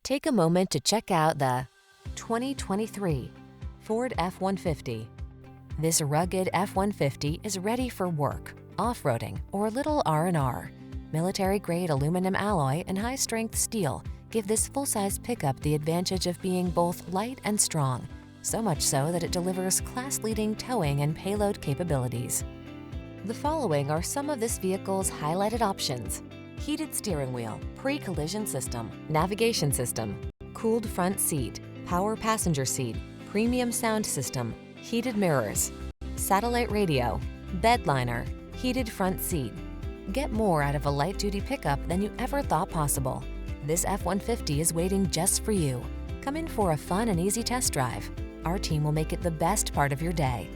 Take a moment to check out the 2023 Ford F-150. This rugged F-150 is ready for work, off-roading, or a little R&R. Military-grade aluminum alloy and high-strength steel give this full-size pickup the advantage of being both light and strong, so much so that it delivers class-leading towing and payload capabilities. The following are some of this vehicle's highlighted options: heated steering wheel, pre-collision system, navigation system, cooled front seat, power passenger seat, premium sound system, heated mirrors, satellite radio, bed liner, heated front seat. Get more out of a light-duty pickup than you ever thought possible. This F-150 is waiting just for you. Come in for a fun and easy test drive. Our team will make it the best part of your day.